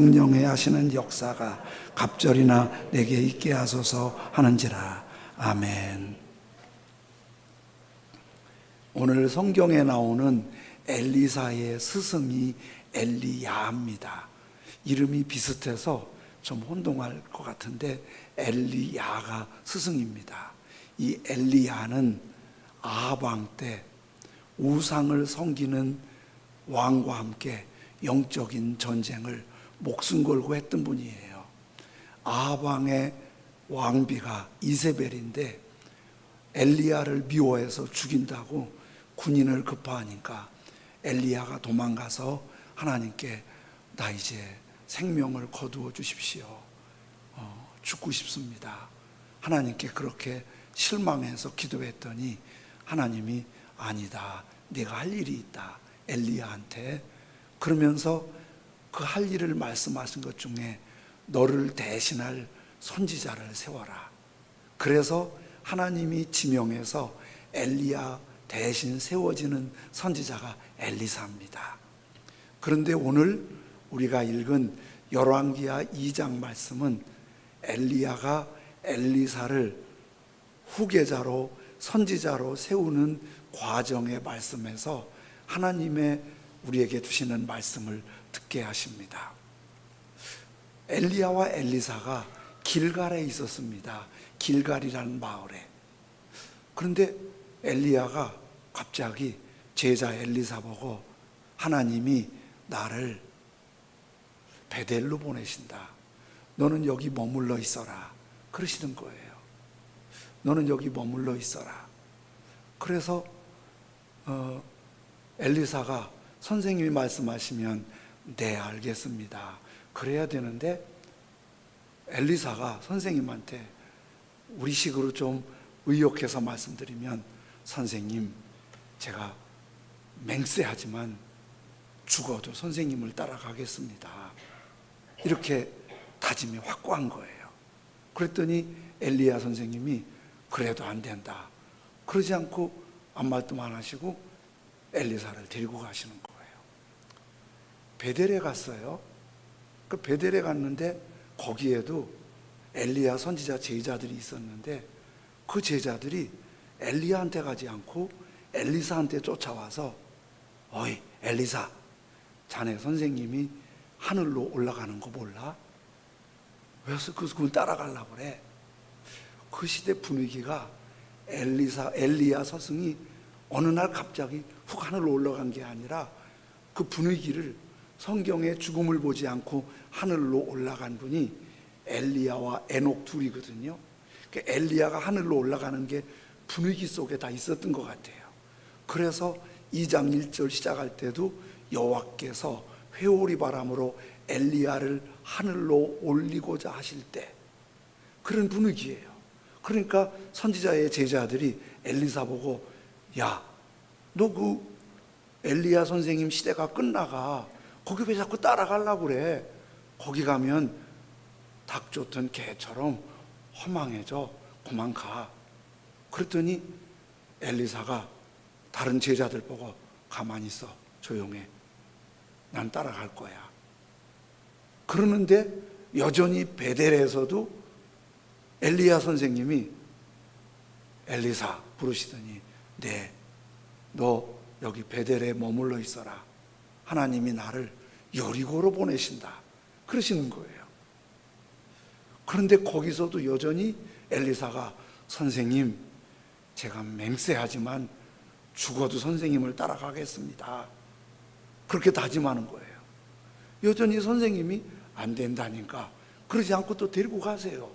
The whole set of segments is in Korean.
성령의 하시는 역사가 갑절이나 내게 있게 하소서 하는지라. 아멘. 오늘 성경에 나오는 엘리사의 스승이 엘리야입니다. 이름이 비슷해서 좀 혼동할 것 같은데 엘리야가 스승입니다. 이 엘리야는 아합 왕 때 우상을 섬기는 왕과 함께 영적인 전쟁을 목숨 걸고 했던 분이에요. 아합 왕의 왕비가 이세벨인데 엘리야를 미워해서 죽인다고 군인을 급파하니까 엘리야가 도망가서 하나님께 나 이제 생명을 거두어 주십시오. 죽고 싶습니다. 하나님께 그렇게 실망해서 기도했더니 하나님이 아니다. 네가 할 일이 있다. 엘리야한테. 그러면서 그 할 일을 말씀하신 것 중에 너를 대신할 선지자를 세워라. 그래서 하나님이 지명해서 엘리야 대신 세워지는 선지자가 엘리사입니다. 그런데 오늘 우리가 읽은 열왕기하 2장 말씀은 엘리야가 엘리사를 후계자로 선지자로 세우는 과정의 말씀에서 하나님의 우리에게 주시는 말씀을 듣게 하십니다. 엘리야와 엘리사가 길갈에 있었습니다. 길갈이라는 마을에. 그런데 엘리야가 갑자기 제자 엘리사 보고 하나님이 나를 베델로 보내신다. 너는 여기 머물러 있어라. 그러시는 거예요. 너는 여기 머물러 있어라. 그래서 엘리사가 선생님이 말씀하시면 네, 알겠습니다. 그래야 되는데 엘리사가 선생님한테 우리식으로 좀 의욕해서 말씀드리면 선생님, 제가 맹세하지만 죽어도 선생님을 따라가겠습니다. 이렇게 다짐이 확고한 거예요. 그랬더니 엘리야 선생님이 그래도 안 된다. 그러지 않고 아무 말도 안 하시고 엘리사를 데리고 가시는 거예요. 베델에 갔어요. 그 베델에 갔는데 거기에도 엘리야 선지자 제자들이 있었는데 그 제자들이 엘리야한테 가지 않고 엘리사한테 쫓아와서 어이 엘리사, 자네 선생님이 하늘로 올라가는 거 몰라? 왜 그분 따라가려고 그래? 그 시대 분위기가 엘리야 스승이 어느 날 갑자기 훅 하늘로 올라간 게 아니라 그 분위기를 성경에 죽음을 보지 않고 하늘로 올라간 분이 엘리야와 에녹 둘이거든요. 그러니까 엘리야가 하늘로 올라가는 게 분위기 속에 다 있었던 것 같아요. 그래서 2장 1절 시작할 때도 여호와께서 회오리 바람으로 엘리야를 하늘로 올리고자 하실 때 그런 분위기예요. 그러니까 선지자의 제자들이 엘리사 보고 야, 너 그 엘리야 선생님 시대가 끝나가 거기 왜 자꾸 따라가려고 그래? 거기 가면 닭 쫓던 개처럼 허망해져. 그만 가. 그랬더니 엘리사가 다른 제자들 보고 가만히 있어. 조용해. 난 따라갈 거야. 그러는데 여전히 베델에서도 엘리야 선생님이 엘리사 부르시더니 네, 너 여기 베델에 머물러 있어라. 하나님이 나를 여리고로 보내신다. 그러시는 거예요. 그런데 거기서도 여전히 엘리사가 선생님, 제가 맹세하지만 죽어도 선생님을 따라가겠습니다. 그렇게 다짐하는 거예요. 여전히 선생님이 안 된다니까 그러지 않고 또 데리고 가세요.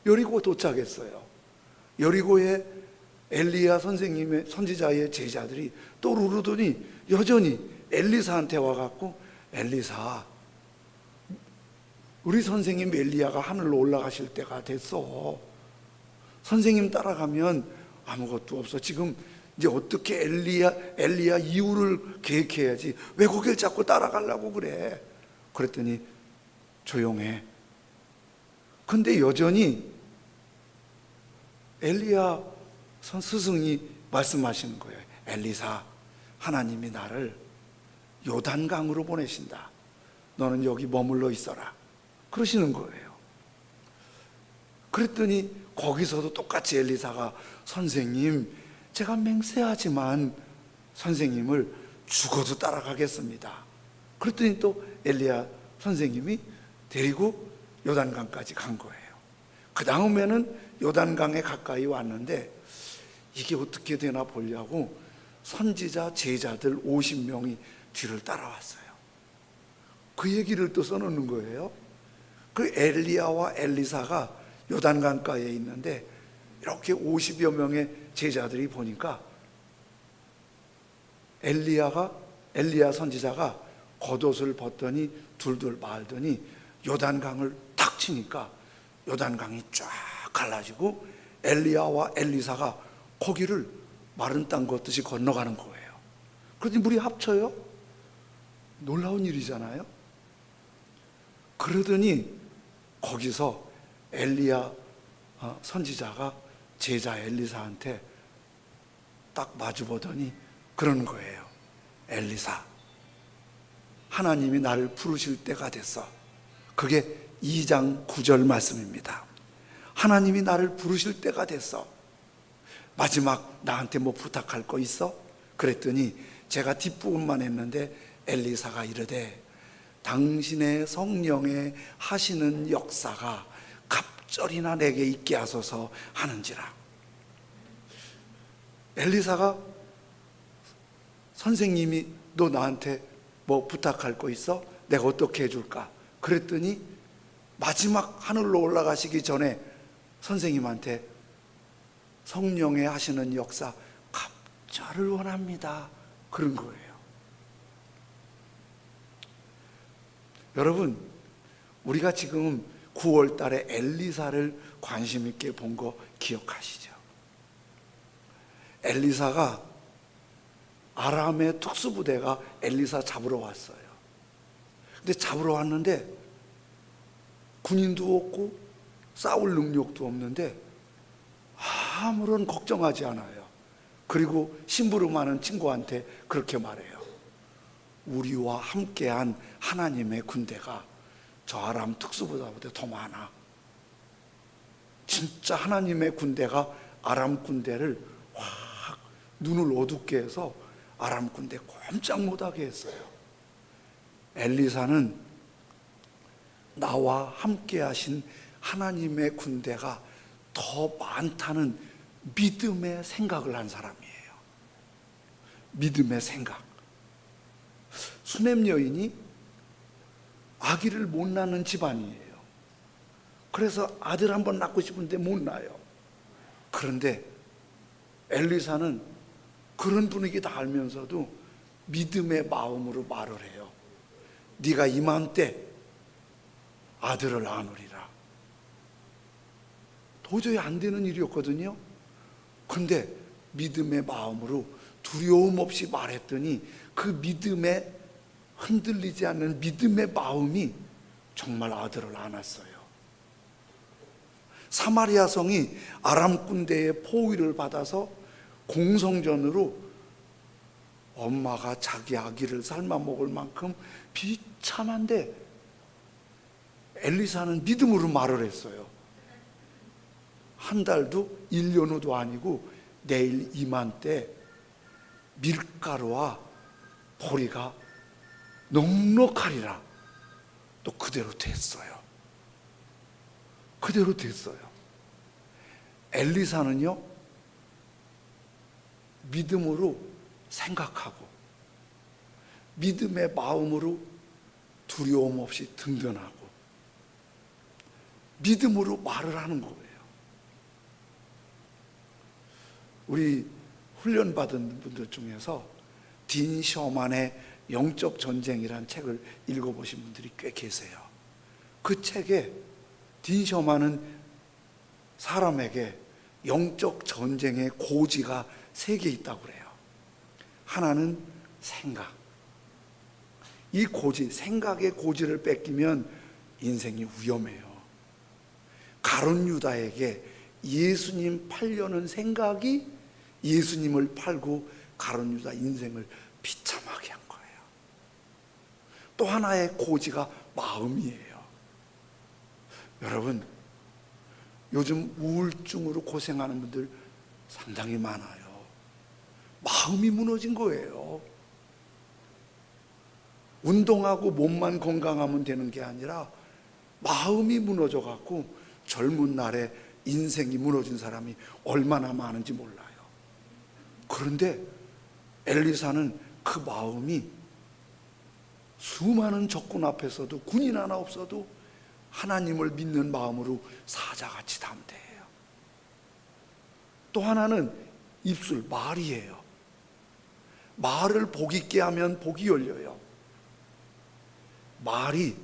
여리고 도착했어요. 여리고에 엘리야 선생님의 선지자의 제자들이 또 누르더니 여전히 엘리사한테 와갖고 엘리사, 우리 선생님 엘리야가 하늘로 올라가실 때가 됐어. 선생님 따라가면 아무것도 없어. 지금 이제 어떻게 엘리야 이후를 계획해야지. 왜 거길 자꾸 따라가려고 그래? 그랬더니 조용해. 근데 여전히 엘리야 스승이 말씀하시는 거예요. 엘리사, 하나님이 나를 요단강으로 보내신다. 너는 여기 머물러 있어라. 그러시는 거예요. 그랬더니 거기서도 똑같이 엘리사가 선생님, 제가 맹세하지만 선생님을 죽어도 따라가겠습니다. 그랬더니 또 엘리야 선생님이 데리고 요단강까지 간 거예요. 그 다음에는 요단강에 가까이 왔는데 이게 어떻게 되나 보려고 선지자 제자들 50명이 뒤를 따라왔어요. 그 얘기를 또 써놓는 거예요. 그 엘리야와 엘리사가 요단강가에 있는데 이렇게 50여 명의 제자들이 보니까 엘리야 선지자가 겉옷을 벗더니 둘둘 말더니 요단강을 탁 치니까 요단강이 쫙 갈라지고 엘리야와 엘리사가 거기를 마른 땅 걷듯이 건너가는 거예요. 그러더니 물이 합쳐요. 놀라운 일이잖아요. 그러더니 거기서 엘리야 선지자가 제자 엘리사한테 딱 마주보더니 그러는 거예요. 엘리사, 하나님이 나를 부르실 때가 됐어. 그게 2장 9절 말씀입니다. 하나님이 나를 부르실 때가 됐어. 마지막 나한테 뭐 부탁할 거 있어? 그랬더니 제가 뒷부분만 했는데 엘리사가 이르되 당신의 성령의 하시는 역사가 갑절이나 내게 있게 하소서 하는지라. 엘리사가 선생님이 너 나한테 뭐 부탁할 거 있어? 내가 어떻게 해줄까? 그랬더니 마지막 하늘로 올라가시기 전에 선생님한테 성령의 하시는 역사 갑절을 원합니다. 그런 거예요. 여러분, 우리가 지금 9월 달에 엘리사를 관심 있게 본 거 기억하시죠? 엘리사가 아람의 특수부대가 엘리사 잡으러 왔어요. 근데 잡으러 왔는데 군인도 없고 싸울 능력도 없는데 아무런 걱정하지 않아요. 그리고 심부름하는 친구한테 그렇게 말해요. 우리와 함께한 하나님의 군대가 저 아람 특수부대보다 더 많아. 진짜 하나님의 군대가 아람 군대를 확 눈을 어둡게 해서 아람 군대 꼼짝 못하게 했어요. 엘리사는 나와 함께 하신 하나님의 군대가 더 많다는 믿음의 생각을 한 사람이에요. 믿음의 생각. 수넴 여인이 아기를 못 낳는 집안이에요. 그래서 아들 한번 낳고 싶은데 못 낳아요. 그런데 엘리사는 그런 분위기 다 알면서도 믿음의 마음으로 말을 해요. 네가 이맘때 아들을 낳으리라. 도저히 안 되는 일이었거든요. 근데 믿음의 마음으로 두려움 없이 말했더니 그 믿음에 흔들리지 않는 믿음의 마음이 정말 아들을 낳았어요. 사마리아 성이 아람 군대의 포위를 받아서 공성전으로 엄마가 자기 아기를 삶아 먹을 만큼 비참한데 엘리사는 믿음으로 말을 했어요. 한 달도 1년 후도 아니고 내일 이맘때 밀가루와 보리가 넉넉하리라. 또 그대로 됐어요. 그대로 됐어요. 엘리사는요, 믿음으로 생각하고 믿음의 마음으로 두려움 없이 든든하고 믿음으로 말을 하는 거예요. 우리 훈련받은 분들 중에서 딘 셔만의 영적 전쟁이라는 책을 읽어보신 분들이 꽤 계세요. 그 책에 딘 셔만은 사람에게 영적 전쟁의 고지가 3개 있다고 그래요. 하나는 생각. 이 고지, 생각의 고지를 뺏기면 인생이 위험해요. 가룟 유다에게 예수님 팔려는 생각이 예수님을 팔고 가룟 유다 인생을 비참하게 한 거예요. 또 하나의 고지가 마음이에요. 여러분, 요즘 우울증으로 고생하는 분들 상당히 많아요. 마음이 무너진 거예요. 운동하고 몸만 건강하면 되는 게 아니라 마음이 무너져 갖고 젊은 날에 인생이 무너진 사람이 얼마나 많은지 몰라요. 그런데 엘리사는 그 마음이 수많은 적군 앞에서도 군인 하나 없어도 하나님을 믿는 마음으로 사자같이 담대해요. 또 하나는 입술, 말이에요. 말을 복 있게 하면 복이 열려요. 말이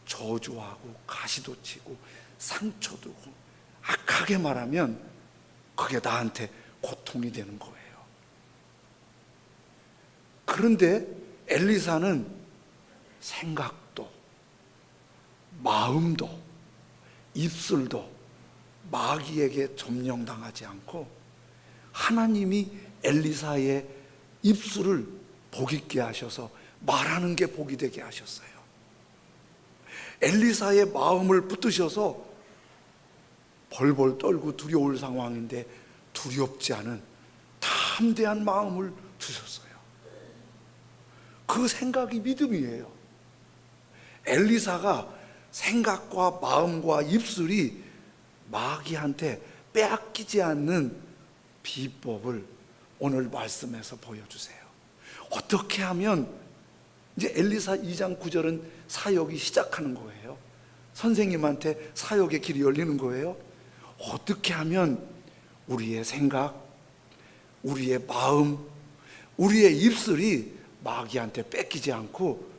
저주하고 가시도 치고 상처도 주고 악하게 말하면 그게 나한테 고통이 되는 거예요. 그런데 엘리사는 생각도 마음도 입술도 마귀에게 점령당하지 않고 하나님이 엘리사의 입술을 복 있게 하셔서 말하는 게 복이 되게 하셨어요. 엘리사의 마음을 붙드셔서 벌벌 떨고 두려울 상황인데 두렵지 않은 담대한 마음을 주셨어요. 그 생각이 믿음이에요. 엘리사가 생각과 마음과 입술이 마귀한테 빼앗기지 않는 비법을 오늘 말씀에서 보여주세요. 어떻게 하면, 이제 엘리사 2장 9절은 사역이 시작하는 거예요. 선생님한테 사역의 길이 열리는 거예요. 어떻게 하면 우리의 생각, 우리의 마음, 우리의 입술이 마귀한테 뺏기지 않고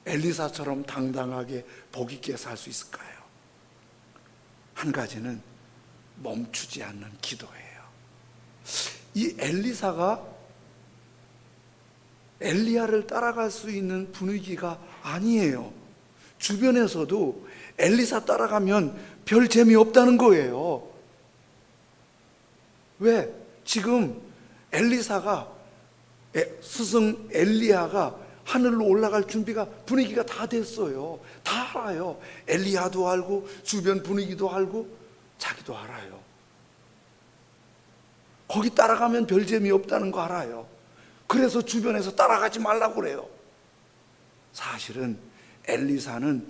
엘리사처럼 당당하게 복 있게 살 수 있을까요? 한 가지는 멈추지 않는 기도예요. 이 엘리사가 엘리야를 따라갈 수 있는 분위기가 아니에요. 주변에서도 엘리사 따라가면 별 재미없다는 거예요. 왜? 지금 엘리사가, 스승 엘리야가 하늘로 올라갈 준비가, 분위기가 다 됐어요. 다 알아요. 엘리야도 알고 주변 분위기도 알고 자기도 알아요. 거기 따라가면 별 재미없다는 거 알아요. 그래서 주변에서 따라가지 말라고 그래요. 사실은 엘리사는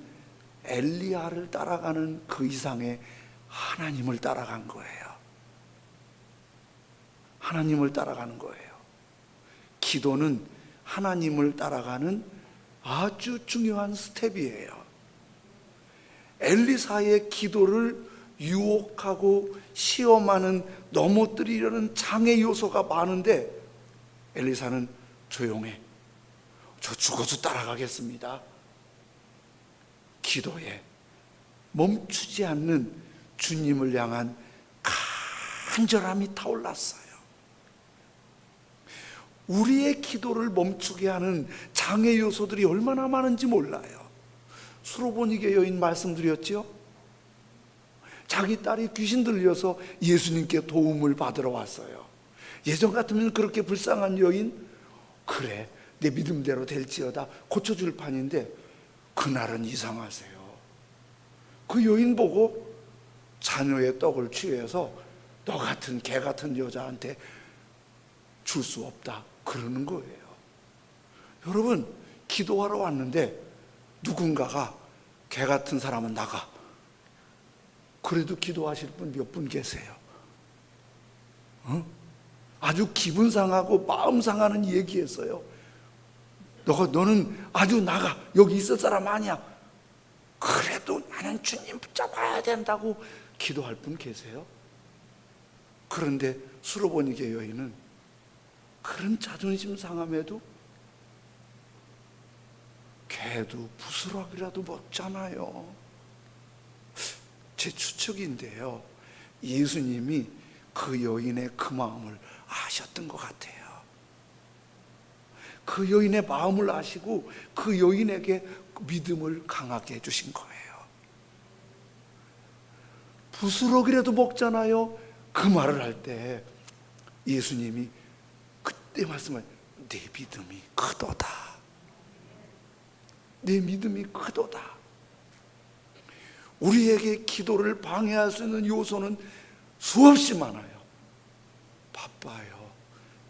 엘리야를 따라가는 그 이상의 하나님을 따라간 거예요. 하나님을 따라가는 거예요. 기도는 하나님을 따라가는 아주 중요한 스텝이에요. 엘리사의 기도를 유혹하고 시험하는, 넘어뜨리려는 장애 요소가 많은데 엘리사는 조용해. 저 죽어도 따라가겠습니다. 기도에 멈추지 않는 주님을 향한 간절함이 타올랐어요. 우리의 기도를 멈추게 하는 장애 요소들이 얼마나 많은지 몰라요. 수로보니게 여인 말씀드렸죠? 자기 딸이 귀신 들려서 예수님께 도움을 받으러 왔어요. 예전 같으면 그렇게 불쌍한 여인, 그래 내 믿음대로 될지어다 고쳐줄 판인데 그날은 이상하세요. 그 여인 보고 자녀의 떡을 취해서 너 같은 개 같은 여자한테 줄 수 없다 그러는 거예요. 여러분, 기도하러 왔는데 누군가가 개 같은 사람은 나가, 그래도 기도하실 분 몇 분 계세요? 아주 기분 상하고 마음 상하는 얘기했어요. 너는 아주 나가, 여기 있을 사람 아니야. 그래도 나는 주님 붙잡아야 된다고 기도할 분 계세요? 그런데 수로보니게 여인은 그런 자존심 상함에도 개도 부스러기라도 먹잖아요. 제 추측인데요, 예수님이 그 여인의 그 마음을 아셨던 것 같아요. 그 여인의 마음을 아시고 그 여인에게 믿음을 강하게 해주신 거예요. 부스러기라도 먹잖아요. 그 말을 할 때 예수님이 그때 말씀을, 내 믿음이 크도다. 네 믿음이 크도다. 우리에게 기도를 방해할 수 있는 요소는 수없이 많아요. 바빠요,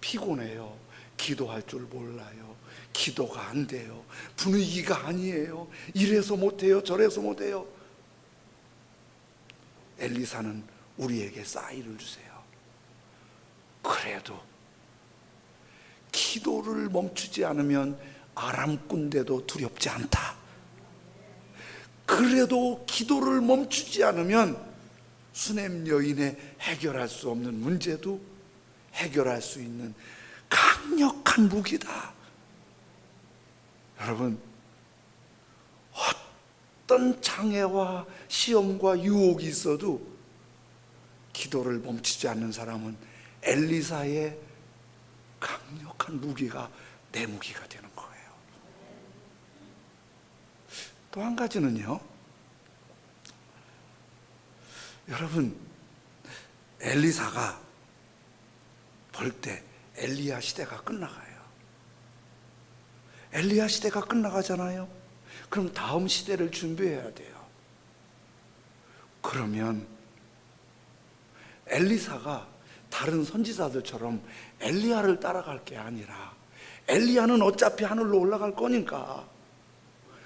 피곤해요, 기도할 줄 몰라요, 기도가 안 돼요, 분위기가 아니에요, 이래서 못해요, 저래서 못해요. 엘리사는 우리에게 사인을 주세요. 그래도 기도를 멈추지 않으면 아람 군대도 두렵지 않다. 그래도 기도를 멈추지 않으면 수넴 여인의 해결할 수 없는 문제도 해결할 수 있는 강력한 무기다. 여러분, 어떤 장애와 시험과 유혹이 있어도 기도를 멈추지 않는 사람은 엘리사의 강력한 무기가 내 무기가 되는 거예요. 또 한 가지는요, 여러분, 엘리사가 볼 때 엘리야 시대가 끝나가요. 엘리야 시대가 끝나가잖아요. 그럼 다음 시대를 준비해야 돼요. 그러면 엘리사가 다른 선지자들처럼 엘리야를 따라갈 게 아니라, 엘리야는 어차피 하늘로 올라갈 거니까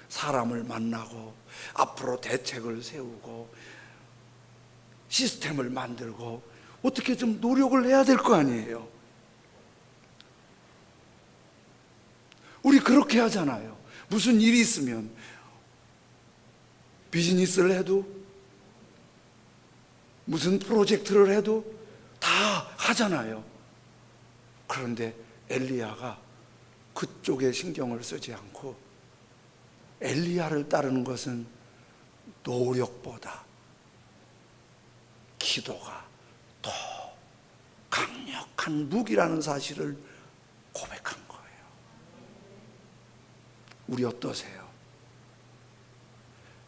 사람을 만나고 앞으로 대책을 세우고 시스템을 만들고 어떻게 좀 노력을 해야 될 거 아니에요. 우리 그렇게 하잖아요. 무슨 일이 있으면 비즈니스를 해도 무슨 프로젝트를 해도 다 하잖아요. 그런데 엘리야가 그쪽에 신경을 쓰지 않고 엘리야를 따르는 것은 노력보다 기도가 더 강력한 무기라는 사실을 고백한 거예요. 우리 어떠세요?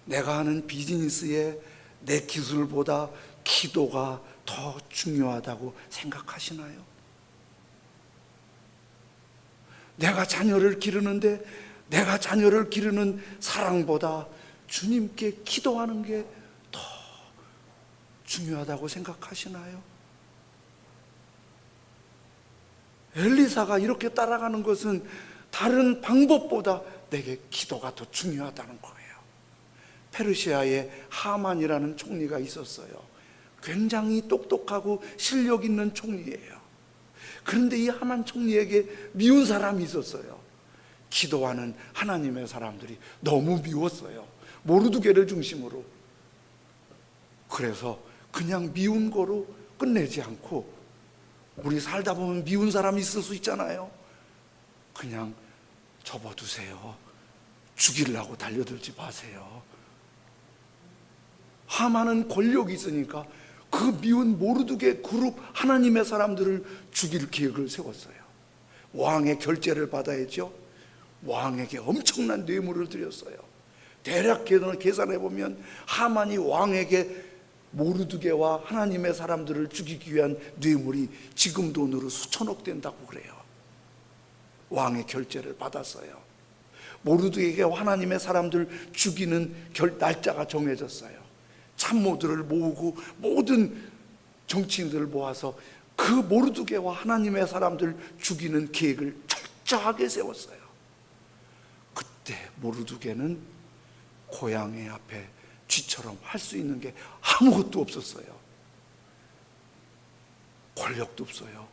내가 하는 비즈니스에 내 기술보다 기도가 더 중요하다고 생각하시나요? 내가 자녀를 기르는데 내가 자녀를 기르는 사랑보다 주님께 기도하는 게 더 중요하다고 생각하시나요? 엘리사가 이렇게 따라가는 것은 다른 방법보다 내게 기도가 더 중요하다는 거예요. 페르시아에 하만이라는 총리가 있었어요. 굉장히 똑똑하고 실력 있는 총리예요. 그런데 이 하만 총리에게 미운 사람이 있었어요. 기도하는 하나님의 사람들이 너무 미웠어요. 모르드게를 중심으로. 그래서 그냥 미운 거로 끝내지 않고, 우리 살다 보면 미운 사람이 있을 수 있잖아요. 그냥 접어두세요. 죽이려고 달려들지 마세요. 하만은 권력이 있으니까 그 미운 모르드게 그룹 하나님의 사람들을 죽일 계획을 세웠어요. 왕의 결재를 받아야죠. 왕에게 엄청난 뇌물을 드렸어요. 대략 계산해보면 하만이 왕에게 모르드게와 하나님의 사람들을 죽이기 위한 뇌물이 지금 돈으로 수천억 된다고 그래요. 왕의 결재를 받았어요. 모르드게와 하나님의 사람들 죽이는 날짜가 정해졌어요. 참모들을 모으고 모든 정치인들을 모아서 그 모르드게와 하나님의 사람들 죽이는 계획을 철저하게 세웠어요. 그때 모르드게는 고향의 앞에 쥐처럼 할 수 있는 게 아무것도 없었어요. 권력도 없어요.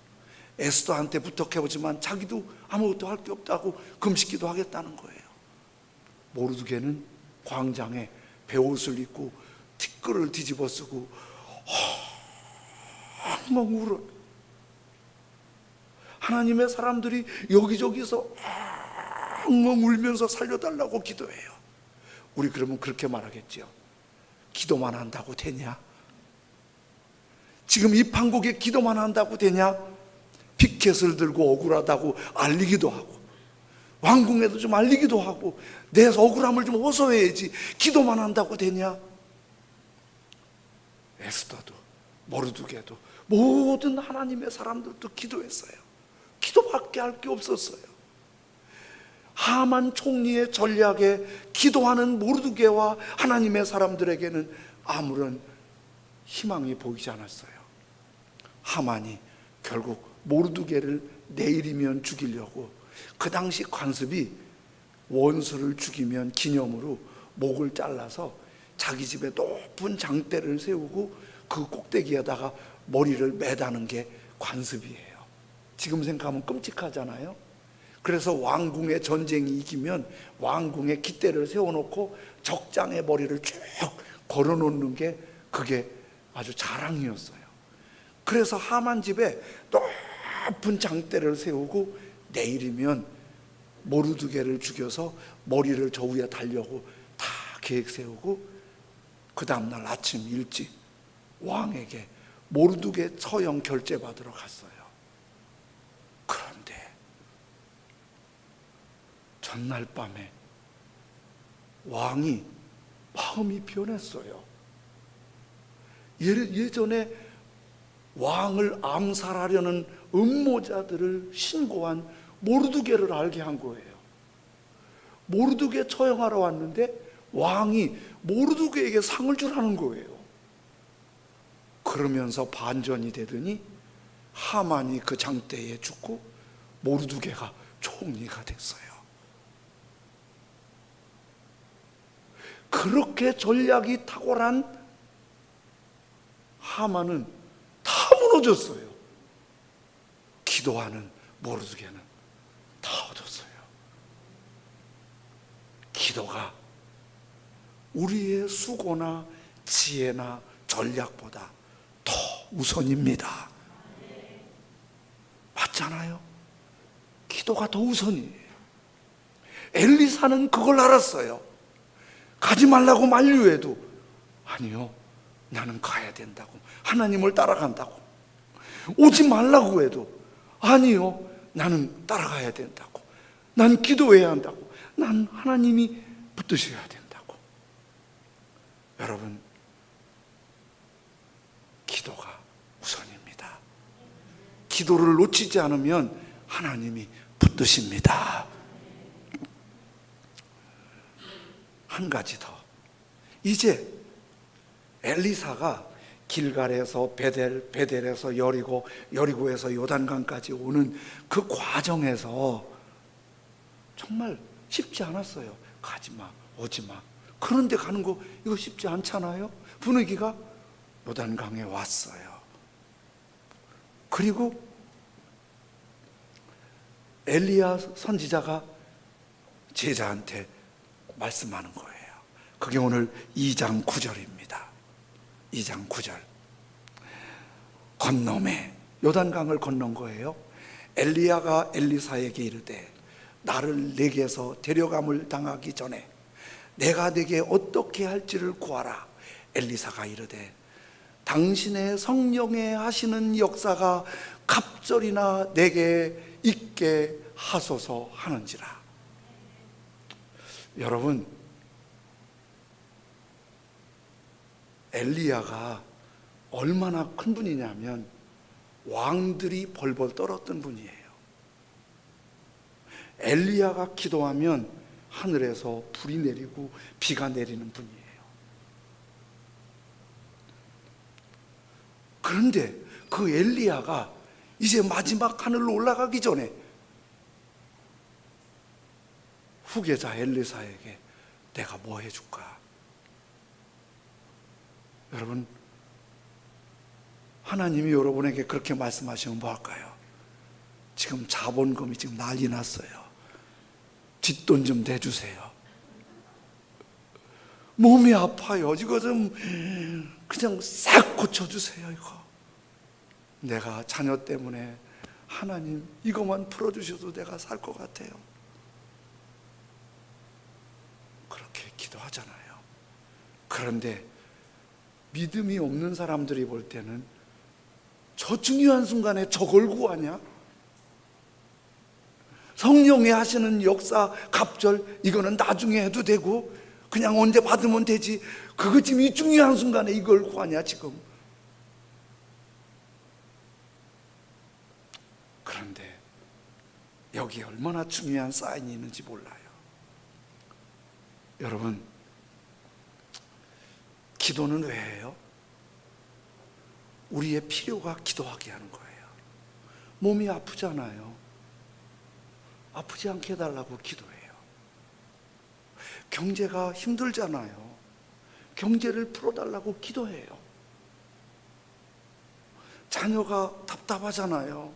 에스더한테 부탁해보지만 자기도 아무것도 할 게 없다고 금식기도 하겠다는 거예요. 모르드게는 광장에 베옷을 입고 티끌을 뒤집어 쓰고 엉엉 울어요. 하나님의 사람들이 여기저기서 엉엉 울면서 살려달라고 기도해요. 우리 그러면 그렇게 말하겠죠. 기도만 한다고 되냐? 지금 이 판국에 기도만 한다고 되냐? 피켓을 들고 억울하다고 알리기도 하고, 왕궁에도 좀 알리기도 하고, 내 억울함을 좀 호소해야지 기도만 한다고 되냐? 에스더도 모르드게도 모든 하나님의 사람들도 기도했어요. 기도밖에 할 게 없었어요. 하만 총리의 전략에 기도하는 모르드게와 하나님의 사람들에게는 아무런 희망이 보이지 않았어요. 하만이 결국 모르드게를 내일이면 죽이려고, 그 당시 관습이 원수를 죽이면 기념으로 목을 잘라서 자기 집에 높은 장대를 세우고 그 꼭대기에다가 머리를 매다는 게 관습이에요. 지금 생각하면 끔찍하잖아요. 그래서 왕궁의 전쟁이 이기면 왕궁에 깃대를 세워놓고 적장에 머리를 쭉 걸어놓는 게 그게 아주 자랑이었어요. 그래서 하만 집에 높은 장대를 세우고 내일이면 모르드게를 죽여서 머리를 저 위에 달려고 다 계획 세우고, 그 다음날 아침 일찍 왕에게 모르드게 처형 결제받으러 갔어요. 그런데 전날 밤에 왕이 마음이 변했어요. 예전에 왕을 암살하려는 음모자들을 신고한 모르드게를 알게 한 거예요. 모르드게 처형하러 왔는데 왕이 모르드게에게 상을 주라는 거예요. 그러면서 반전이 되더니 하만이 그 장대에 죽고 모르드게가 총리가 됐어요. 그렇게 전략이 탁월한 하만은 다 무너졌어요. 기도하는 모르드게는 다 얻었어요. 기도가 우리의 수고나 지혜나 전략보다 더 우선입니다. 맞잖아요? 기도가 더 우선이에요. 엘리사는 그걸 알았어요. 가지 말라고 만류해도 아니요, 나는 가야 된다고, 하나님을 따라간다고. 오지 말라고 해도 아니요, 나는 따라가야 된다고, 난 기도해야 한다고, 난 하나님이 붙드셔야 된다고. 여러분, 기도가 우선입니다. 기도를 놓치지 않으면 하나님이 붙드십니다. 한 가지 더. 이제 엘리사가 길갈에서 베델, 베델에서 여리고, 여리고에서 요단강까지 오는 그 과정에서 정말 쉽지 않았어요. 가지마, 오지마. 그런데 가는 거 이거 쉽지 않잖아요. 분위기가. 요단강에 왔어요. 그리고 엘리야 선지자가 제자한테 말씀하는 거예요. 그게 오늘 2장 9절입니다. 2장 9절. 건너매, 요단강을 건넌 거예요. 엘리야가 엘리사에게 이르되 나를 내게서 데려감을 당하기 전에 내가 내게 어떻게 할지를 구하라. 엘리사가 이르되 당신의 성령에 하시는 역사가 갑절이나 내게 있게 하소서 하는지라. 여러분, 엘리야가 얼마나 큰 분이냐면 왕들이 벌벌 떨었던 분이에요. 엘리야가 기도하면 하늘에서 불이 내리고 비가 내리는 분이에요. 그런데 그 엘리야가 이제 마지막 하늘로 올라가기 전에 후계자 엘리사에게 내가 뭐 해줄까? 여러분, 하나님이 여러분에게 그렇게 말씀하시면 뭐 할까요? 지금 자본금이 지금 난리 났어요. 뒷돈 좀 대주세요. 몸이 아파요. 이거 좀 그냥 싹 고쳐주세요. 이거 내가 자녀 때문에 하나님 이것만 풀어주셔도 내가 살 것 같아요. 그렇게 기도하잖아요. 그런데 믿음이 없는 사람들이 볼 때는 저 중요한 순간에 저걸 구하냐? 성령이 하시는 역사, 갑절, 이거는 나중에 해도 되고 그냥 언제 받으면 되지, 그거 지금 이 중요한 순간에 이걸 구하냐 지금? 그런데 여기에 얼마나 중요한 사인이 있는지 몰라요. 여러분, 기도는 왜 해요? 우리의 필요가 기도하게 하는 거예요. 몸이 아프잖아요. 아프지 않게 해달라고 기도해요. 경제가 힘들잖아요. 경제를 풀어달라고 기도해요. 자녀가 답답하잖아요.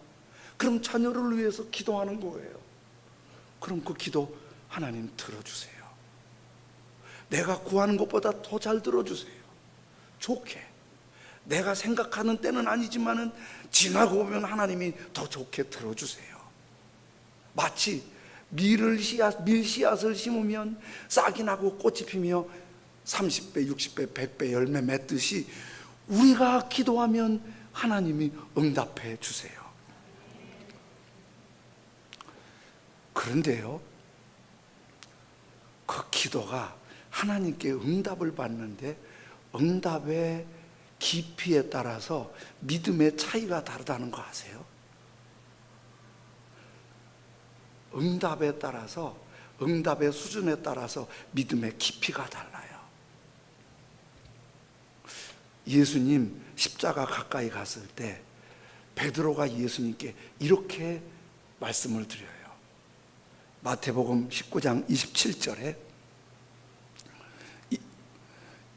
그럼 자녀를 위해서 기도하는 거예요. 그럼 그 기도 하나님 들어주세요. 내가 구하는 것보다 더 잘 들어주세요. 좋게. 내가 생각하는 때는 아니지만은 지나고 오면 하나님이 더 좋게 들어주세요. 마치 밀 씨앗을 심으면 싹이 나고 꽃이 피며 30배, 60배, 100배 열매 맺듯이 우리가 기도하면 하나님이 응답해 주세요. 그런데요, 그 기도가 하나님께 응답을 받는데 응답의 깊이에 따라서 믿음의 차이가 다르다는 거 아세요? 응답에 따라서, 응답의 수준에 따라서 믿음의 깊이가 달라요. 예수님 십자가 가까이 갔을 때 베드로가 예수님께 이렇게 말씀을 드려요. 마태복음 19장 27절에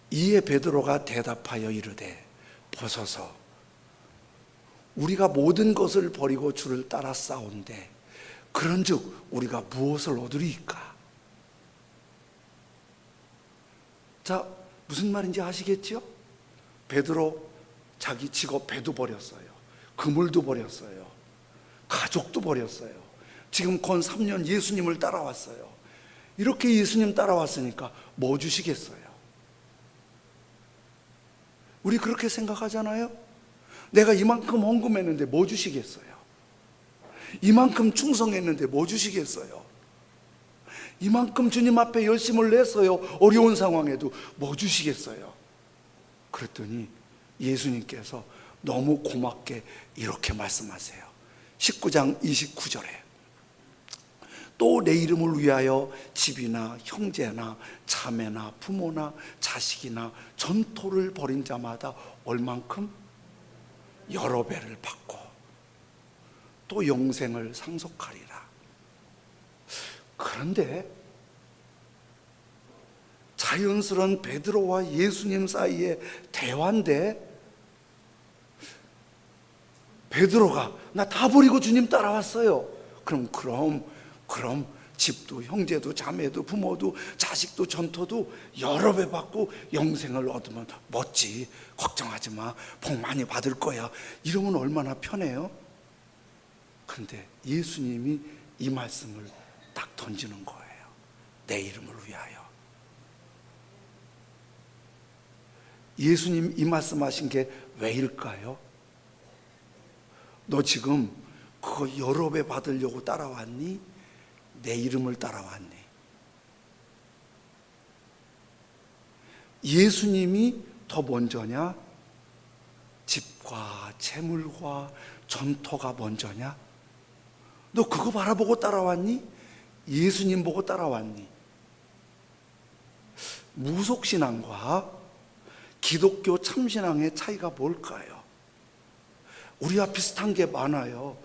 이에 베드로가 대답하여 이르되 보소서 우리가 모든 것을 버리고 주를 따라 싸운데 그런즉 우리가 무엇을 얻으리이까? 자, 무슨 말인지 아시겠죠? 베드로 자기 직업 배도 버렸어요. 그물도 버렸어요. 가족도 버렸어요. 지금 건 3년 예수님을 따라왔어요. 이렇게 예수님 따라왔으니까 뭐 주시겠어요? 우리 그렇게 생각하잖아요. 내가 이만큼 헌금했는데 뭐 주시겠어요? 이만큼 충성했는데 뭐 주시겠어요? 이만큼 주님 앞에 열심을 냈어요. 어려운 상황에도 뭐 주시겠어요? 그랬더니 예수님께서 너무 고맙게 이렇게 말씀하세요. 19장 29절에 또 내 이름을 위하여 집이나 형제나 자매나 부모나 자식이나 전토를 벌인 자마다 얼만큼? 여러 배를 받고 또 영생을 상속하리라. 그런데 자연스러운 베드로와 예수님 사이의 대화인데 베드로가 나 다 버리고 주님 따라왔어요. 그럼 집도 형제도 자매도 부모도 자식도 전토도 여러 배 받고 영생을 얻으면 멋지. 걱정하지 마. 복 많이 받을 거야. 이러면 얼마나 편해요? 그런데 예수님이 이 말씀을 딱 던지는 거예요. 내 이름을 위하여. 예수님 이 말씀하신 게 왜일까요? 너 지금 그거 여러 배 받으려고 따라왔니? 내 이름을 따라왔니? 예수님이 더 먼저냐? 집과 재물과 전토가 먼저냐? 너 그거 바라보고 따라왔니? 예수님 보고 따라왔니? 무속신앙과 기독교 참신앙의 차이가 뭘까요? 우리와 비슷한 게 많아요.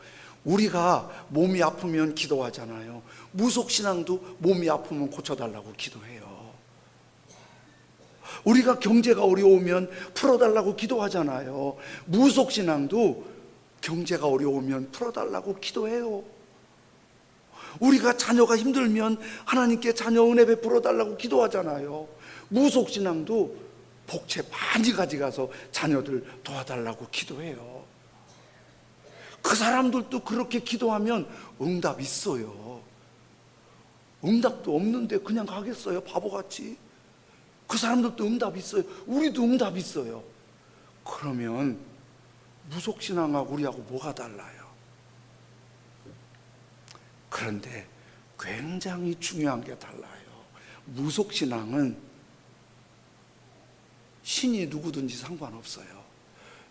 우리가 몸이 아프면 기도하잖아요. 무속신앙도 몸이 아프면 고쳐달라고 기도해요. 우리가 경제가 어려우면 풀어달라고 기도하잖아요. 무속신앙도 경제가 어려우면 풀어달라고 기도해요. 우리가 자녀가 힘들면 하나님께 자녀 은혜 베풀어달라고 기도하잖아요. 무속신앙도 복채 많이 가져가서 자녀들 도와달라고 기도해요. 그 사람들도 그렇게 기도하면 응답 있어요. 응답도 없는데 그냥 가겠어요? 바보같이. 그 사람들도 응답 있어요. 우리도 응답 있어요. 그러면 무속신앙하고 우리하고 뭐가 달라요? 그런데 굉장히 중요한 게 달라요. 무속신앙은 신이 누구든지 상관없어요.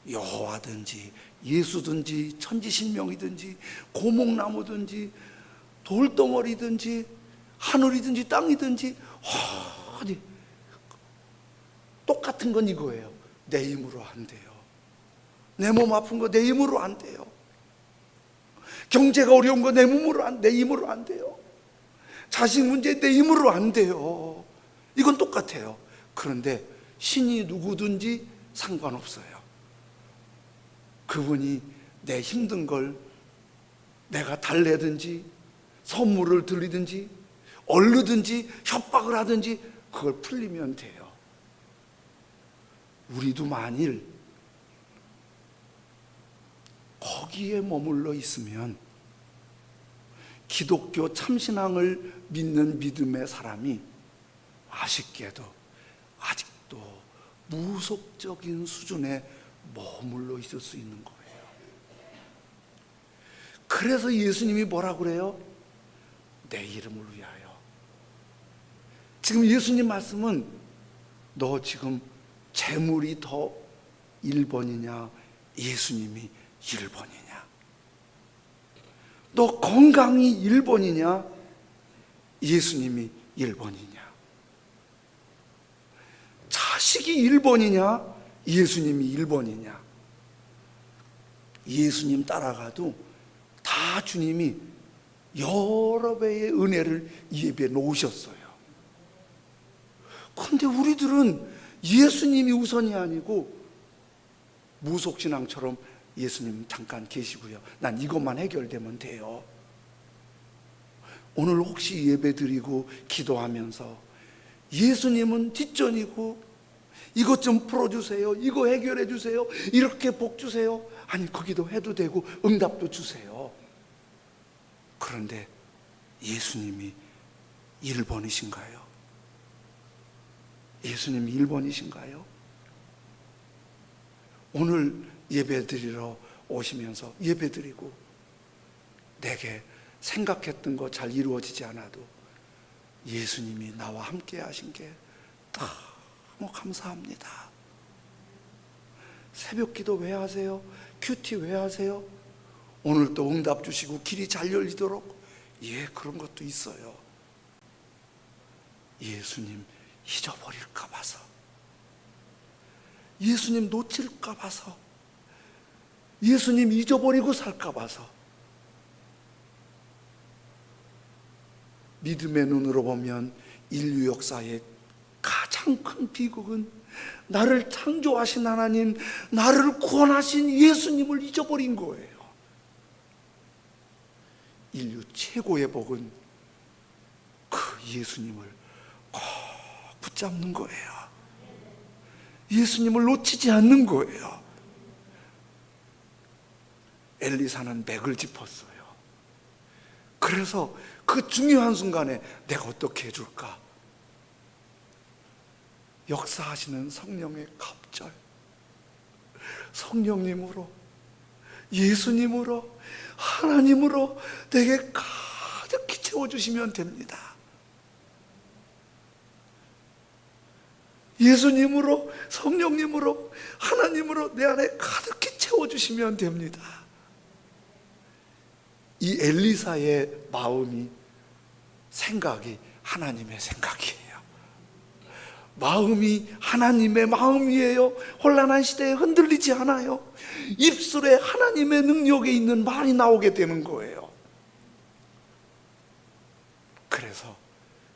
여호와든지 예수든지 천지신명이든지 고목나무든지 돌덩어리든지 하늘이든지 땅이든지 어디 똑같은 건 이거예요. 내 힘으로 안 돼요. 내 몸 아픈 거 내 힘으로 안 돼요. 경제가 어려운 거 내 힘으로 안 돼요. 자식 문제 내 힘으로 안 돼요. 이건 똑같아요. 그런데 신이 누구든지 상관없어요. 그분이 내 힘든 걸 내가 달래든지 선물을 드리든지 얼르든지 협박을 하든지 그걸 풀리면 돼요. 우리도 만일 거기에 머물러 있으면 기독교 참신앙을 믿는 믿음의 사람이 아쉽게도 아직도 무속적인 수준에 머물러 있을 수 있는 거예요. 그래서 예수님이 뭐라고 그래요? 내 이름을 위하여. 지금 예수님 말씀은 너 지금 재물이 더 1번이냐 예수님이 1번이냐, 너 건강이 1번이냐 예수님이 1번이냐, 자식이 1번이냐 예수님이 1번이냐. 예수님 따라가도 다 주님이 여러 배의 은혜를 예비해 놓으셨어요. 그런데 우리들은 예수님이 우선이 아니고 무속신앙처럼 예수님 잠깐 계시고요, 난 이것만 해결되면 돼요. 오늘 혹시 예배 드리고 기도하면서 예수님은 뒷전이고 이것 좀 풀어주세요, 이거 해결해 주세요, 이렇게 복 주세요, 아니 거기도 해도 되고 응답도 주세요. 그런데 예수님이 1번이신가요? 예수님이 1번이신가요? 오늘 예배 드리러 오시면서 예배 드리고 내게 생각했던 거 잘 이루어지지 않아도 예수님이 나와 함께 하신 게 너무 감사합니다. 새벽 기도 왜 하세요? 큐티 왜 하세요? 오늘 또 응답 주시고 길이 잘 열리도록, 예, 그런 것도 있어요. 예수님 잊어버릴까 봐서, 예수님 놓칠까 봐서, 예수님 잊어버리고 살까 봐서. 믿음의 눈으로 보면 인류 역사의 가장 큰 비극은 나를 창조하신 하나님, 나를 구원하신 예수님을 잊어버린 거예요. 인류 최고의 복은 그 예수님을 꼭 붙잡는 거예요. 예수님을 놓치지 않는 거예요. 엘리사는 맥을 짚었어요. 그래서 그 중요한 순간에 내가 어떻게 해줄까? 역사하시는 성령의 갑절, 성령님으로, 예수님으로, 하나님으로 내게 가득히 채워주시면 됩니다. 예수님으로, 성령님으로, 하나님으로 내 안에 가득히 채워주시면 됩니다. 이 엘리사의 마음이, 생각이 하나님의 생각이에요. 마음이 하나님의 마음이에요. 혼란한 시대에 흔들리지 않아요. 입술에 하나님의 능력에 있는 말이 나오게 되는 거예요. 그래서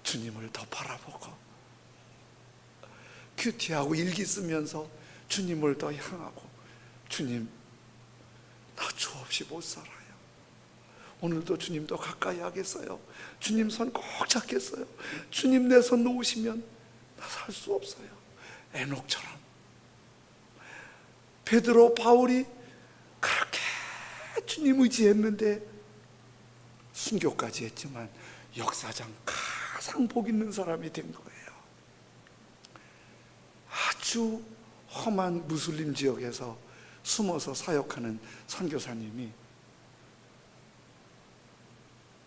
주님을 더 바라보고 큐티하고 일기 쓰면서 주님을 더 향하고, 주님, 나 주 없이 못 살아요. 오늘도 주님 더 가까이 하겠어요. 주님 손 꼭 잡겠어요. 주님 내 손 놓으시면 나 살 수 없어요. 에녹처럼. 베드로, 바울이 그렇게 주님 의지했는데 순교까지 했지만 역사상 가장 복 있는 사람이 된 거예요. 아주 험한 무슬림 지역에서 숨어서 사역하는 선교사님이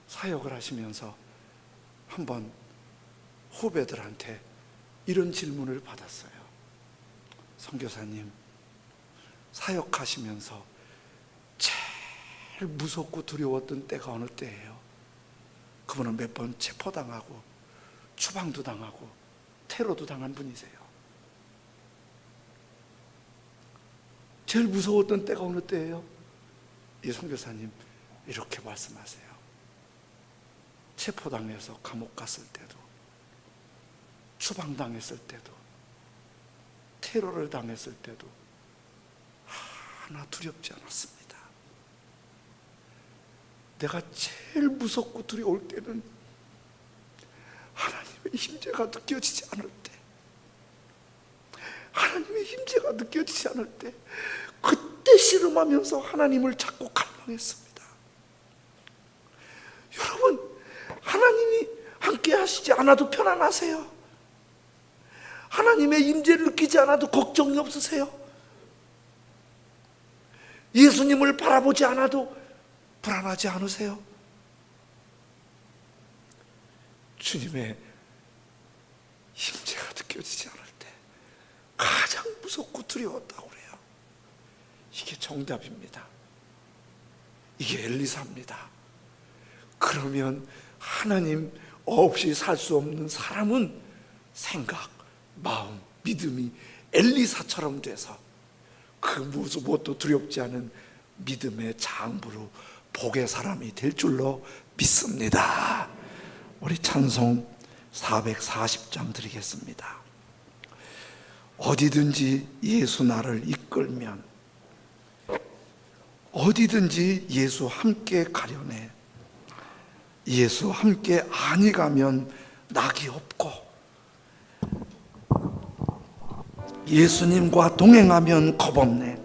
사역을 하시면서 한번 후배들한테 이런 질문을 받았어요. 선교사님, 사역하시면서 제일 무섭고 두려웠던 때가 어느 때예요? 그분은 몇 번 체포당하고 추방도 당하고 테러도 당한 분이세요. 제일 무서웠던 때가 어느 때예요? 이 선교사님 이렇게 말씀하세요. 체포당해서 감옥 갔을 때도, 추방당했을 때도, 테러를 당했을 때도 하나 두렵지 않았습니다. 내가 제일 무섭고 두려울 때는 하나님의 임재가 느껴지지 않을 때, 하나님의 임재가 느껴지지 않을 때, 그때 씨름하면서 하나님을 찾고 갈망했습니다. 여러분, 하나님이 함께 하시지 않아도 편안하세요? 하나님의 임재를 느끼지 않아도 걱정이 없으세요? 예수님을 바라보지 않아도 불안하지 않으세요? 주님의 임재가 느껴지지 않을 때 가장 무섭고 두려웠다고 그래요. 이게 정답입니다. 이게 엘리사입니다. 그러면 하나님 없이 살 수 없는 사람은 생각, 마음, 믿음이 엘리사처럼 돼서 그 무엇도 두렵지 않은 믿음의 장부로 복의 사람이 될 줄로 믿습니다. 우리 찬송 440장 드리겠습니다. 어디든지 예수 나를 이끌면, 어디든지 예수 함께 가려네. 예수 함께 아니 가면 낙이 없고, 예수님과 동행하면 겁없네.